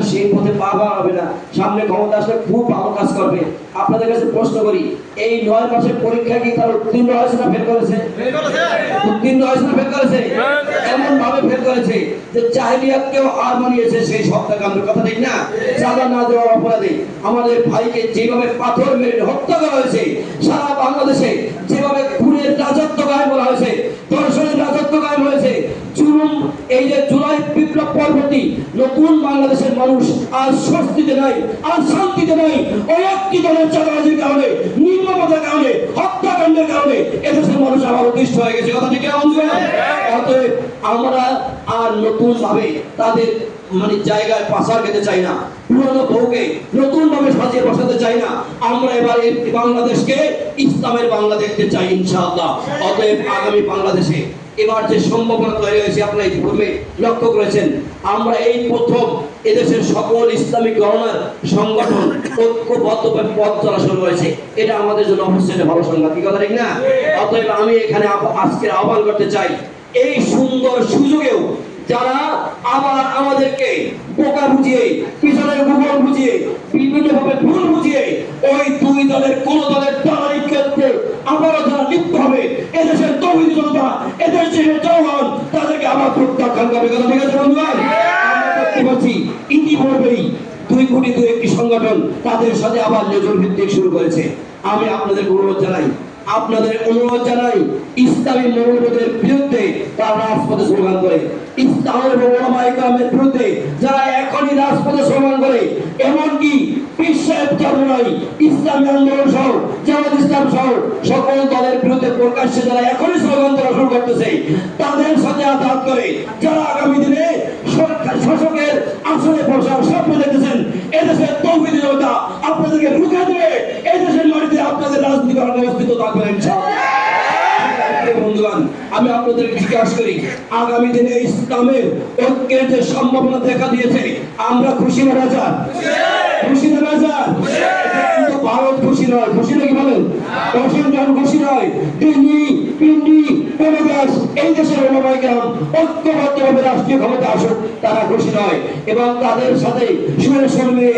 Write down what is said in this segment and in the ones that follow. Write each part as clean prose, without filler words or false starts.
সেই পথে পা বাড়াবে না, সামনে ক্ষমতা আসলে খুব ভালো কাজ করবে। আপনাদের কাছে প্রশ্ন করি, এই 9 মাসের পরীক্ষা কি তারা উত্তীর্ণ হয়েছে না ফেল করেছে? উত্তীর্ণ হয়েছে না ফেল করেছে? এমন ভাবে ফেল করেছে যে জাহিলিয়াতকেও আর মানিয়েছে সেই হত্যাকাণ্ডের কথা, ঠিক না? সাজা না দেওয়ার অপরাধে আমাদের ভাইকে যেভাবে পাথর মেরে হত্যা করা হয়েছে, সারা বাংলাদেশে যেভাবে খুনের রাজত্ব কায়েম করা হয়েছে, ধর্ষণের রাজত্ব কায়েম হয়েছে, জুলুম, এই যে জুলাই বিপ্লব পরবর্তী নতুন বাংলাদেশের মানুষ আর স্বস্তিতে নাই, আর শান্তিতে নাই। ওই একটি দলের চাঁদাবাজির কারণে, নির্মমতার কারণে, হত্যাকাণ্ডের কারণে এদেশের মানুষ আবার অতিষ্ঠ হয়ে গেছে। কথা ঠিক আছে? অতএব আমরা আর নতুন ভাবে তাদের জায়গায় পাশা খেতে চাই না, পুরনো বউকে নতুন ভাবে সাজিয়ে বসাতে চাই না। আমরা এবার এই বাংলাদেশকে ইসলামের বাংলা দেখতে চাই ইনশাআল্লাহ। অতএব আগামী বাংলাদেশে এবার যে সম্ভাবনা তৈরি হয়েছে, আপনারা ইতিপূর্বে লক্ষ্য করেছেন, আমরা এই প্রথম এদেশের সকল ইসলামিক গণনার সংগঠন ঐক্যবদ্ধভাবে পথ চলা শুরু হয়েছে। এটা আমাদের জন্য অবশ্যই ভালো সংবাদ, কি কথা ঠিক না? অতএব আমি এখানে আজকে আহ্বান করতে চাই, এই সুন্দর সুযোগেও যারা আবার আমাদেরকে বোকা বুঝিয়ে, পিছনের গোবর বুঝিয়ে, বিভিন্নভাবে ভুল বুঝিয়ে ওই দুই দলের কোন দলের দালালি ক্ষেত্রে আবারও যারা লিপ্ত হবে, এদেশের তৌহিদ জনতা, এদেশের জওয়ান, তাদেরকে আবার প্রত্যাখ্যান করবে। কথা ঠিক আছে বন্ধুরা? আমরা দেখতে পাচ্ছি ইতিপূর্বেই 2 কোটি 2 একটি সংগঠন তাদের সাথে আবার নজর ভিত্তিক শুরু করেছে। আমি আপনাদের অনুরোধ জানাই, ইসলামী মৌলবাদের বিরুদ্ধে তারা রাজপথে স্লোগান করে, ইসলামের ওলামায়ে কেরামের বিরুদ্ধে যারা এখনই রাজপথে স্লোগান করে, এমনকি বিশ্বের চরমনাই ইসলামী আন্দোলন সহ জামাত ইসলাম সহ সকল দলের বিরুদ্ধে প্রকাশ্যে যারা এখনই স্লোগান দেওয়া শুরু করতেছে, তাদের সাথে আঘাত করে যারা আগামী দিনে শাসকের আসনে বসার স্বপ্ন দেখতেছেন, এদেশের তৌহিদি জনতা আপনাদেরকে রুখে দেবে। এদেশের মাটিতে আপনাদের রাজনীতি করার অস্তিত্ব থাকবে ইনশাআল্লাহ। বন্ধুগণ, আমি আপনাদেরকে জিজ্ঞাসা করি, আগামী দিনে ইসলামের ঐক্যের যে সম্ভাবনা দেখা দিয়েছে, আমরা খুশি না বেজার? খুশি না বেজার? কিন্তু ভারত খুশি নয়। খুশি নাকি বলেন? ওয়াশিংটন খুশি নয়, দিল্লি, পিন্ডি, প্রদেশ, এই দেশের ওলামায়ে কেরাম ঐক্যবদ্ধভাবে রাষ্ট্রীয় ক্ষমতা আসুক, তারা খুশি নয়। এবং তাদের সাথে শুনে শুনে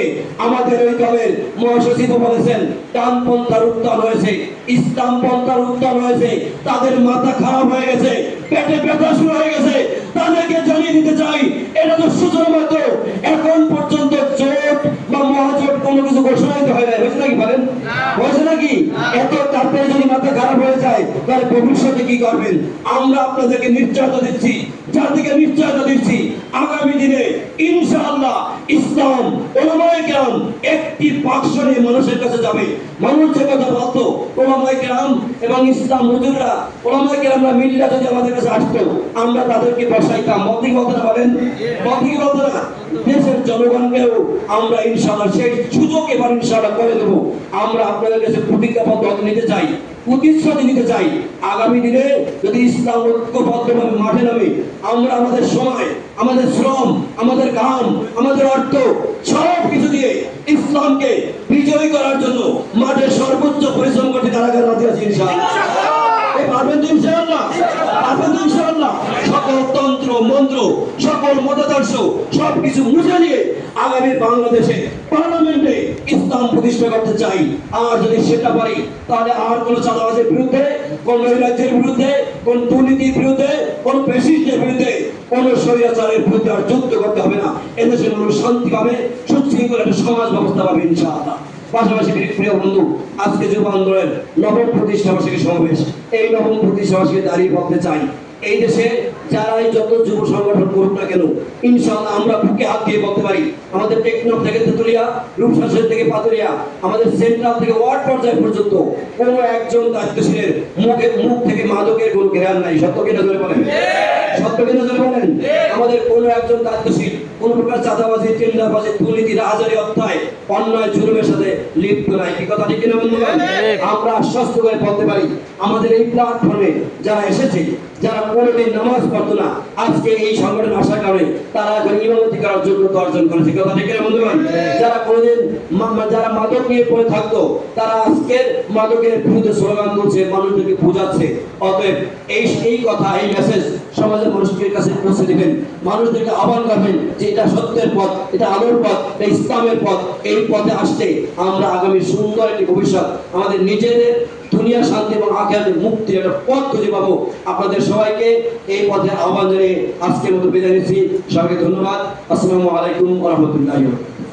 আমাদের ওই দলের মহাসচিব বলেছেন, ডানপন্থার উত্থান হয়েছে, ইসলাম পন্থার উত্থান হয়েছে, তাদের মাথা খারাপ হয়ে গেছে, পেটে ব্যথা শুরু হয়ে গেছে। তাদেরকে জানিয়ে দিতে চাই, এটা তো সূচনা মাত্র, এখন পর্যন্ত জোট বা মহাজোট কোনো কিছু ঘোষণা দিতে হয় না। হয়েছে নাকি বলেন? হয়েছে নাকি? এত তারপরে যদি মাথা খারাপ হয়ে যায়, তাহলে ভবিষ্যতে কি করবেন? আমরা আপনাদেরকে নিশ্চয়তা দিচ্ছি, জাতিকে নিশ্চয়তা দিচ্ছি, আগামী দিনে ইনশাআল্লাহ ইসলাম ওলামায়ে কেরাম একটি বাক্স নিয়ে মানুষের কাছে যাবে। মানুষ যে কথা বলতো, ওলামায়ে কেরাম এবং ইসলাম হুজুররা, ওলামায়ে কেরামরা মিল্লা যদি আমাদের কাছে আসতো, আমরা তাদেরকে বসাইতাম। মত বলতে না বলেন? মত বলতে না? দেশের জনগণকেও আমরা ইনশাআল্লাহ সেই সুযোগ এবার ইনশাআল্লাহ করে দেব। আমরা আপনাদের কাছে প্রতিজ্ঞাবদ্ধ নিতে চাই, প্রতিশ্রুতি নিতে চাই, আগামী দিনে যদি ইসলাম ঐক্যবদ্ধভাবে মাঠে নামে, আমরা আমাদের সময়, আমাদের শ্রম, আমাদের ঘাম, আমাদের অর্থ সব কিছু দিয়ে ইসলামকে বিজয়ী করার জন্য মাঠে সর্বোচ্চ পরিশ্রম করতে কারাগার রাজি আছি ইনশাআল্লাহ। পারবেন তো ইনশাআল্লাহ? পারবেন তো ইনশাআল্লাহ? সকল তন্ত্র মন্ত্র, সকল মতাদর্শ সবকিছু মুছে নিয়ে আগামী বাংলাদেশে পার্লামেন্টে ইসলাম প্রতিষ্ঠা করতে চাই। আর যদি সেটা পারি, তাহলে আর কোনো চাঁদাবাজের বিরুদ্ধে, কোন রাজ্যের বিরুদ্ধে, কোন দুর্নীতির বিরুদ্ধে, কোন ফ্যাসিস্টের বিরুদ্ধে, কোন স্বৈরাচারের বিরুদ্ধে আর যুদ্ধ করতে হবে না। এদেশের মানুষ শান্তি পাবে, সুশৃঙ্খল একটা সমাজ ব্যবস্থা পাবে ইনশাআল্লাহ। পাশাপাশি প্রিয় বন্ধু, আজকে যুব আন্দোলনের নবম প্রতিষ্ঠাবার্ষিকী সমাবেশ, এই নবম প্রতিষ্ঠাবার্ষিকী দাঁড়িয়ে বলতে চাই, এই দেশে যারাই যত যুব সংগঠন করুক না কেন, ইনশাআল্লাহ আমরা বুকে হাত দিয়ে বলতে পারি, আমাদের টেকনাফ থেকে তেতুলিয়া, রূপসা থেকে পাতুরিয়া, আমাদের সেন্ট্রাল থেকে ওয়ার্ড পর্যায় পর্যন্ত কোনো একজন দায়িত্বশীলের মুখ থেকে মাদকের কোনো ঘেরান নাই। সত্য কিনা ধরে বলেন? সত্য কিনা ধরে বলেন? আমাদের কোনো একজন দায়িত্বশীল কোন প্রকার চাঁদাবাজি, টেন্ডারবাজি, দুর্নীতি, রাজনীতি, অন্যায়, অন্যায় জুলুমের সাথে লিপ্ত নাই। কি কথা ঠিক কিনা বন্ধুগণ? আমরা আশ্বস্ত করে বলতে পারি, আমাদের এই প্ল্যাটফর্মে যারা এসেছে, যারা কোনোদিন নামাজ পড়তো না, আজকে এই সংগঠন আসার কারণে তারা এখন ইমামতি করার যোগ্যতা অর্জন করেছে। কথা ঠিক কিনা বন্ধুগণ? যারা কোনোদিন যারা মাদক নিয়ে পড়ে থাকতো, তারা আজকের মাদকের বিরুদ্ধে স্লোগান তুলছে, মানুষদেরকে বোঝাচ্ছে। অতএব এই কথা, এই মেসেজ সমাজের মানুষের কাছে পৌঁছে দিবেন। মানুষদেরকে আহ্বান করবেন যে এটা সত্যের পথ, এটা আলোর পথ, এটা ইসলামের পথ। এই পথে আসলে আমরা আগামী সুন্দর একটি ভবিষ্যৎ, আমাদের নিজেদের দুনিয়া শান্তি এবং আখিরাতের মুক্তির একটা পথ খুঁজে পাবো। আপনাদের সবাইকে এই পথে আহ্বান জানিয়ে আজকের মতো বিদায় নিচ্ছি। সবাইকে ধন্যবাদ। আসসালামু আলাইকুম ওয়া রাহমাতুল্লাহি ওয়া বারাকাতুহু।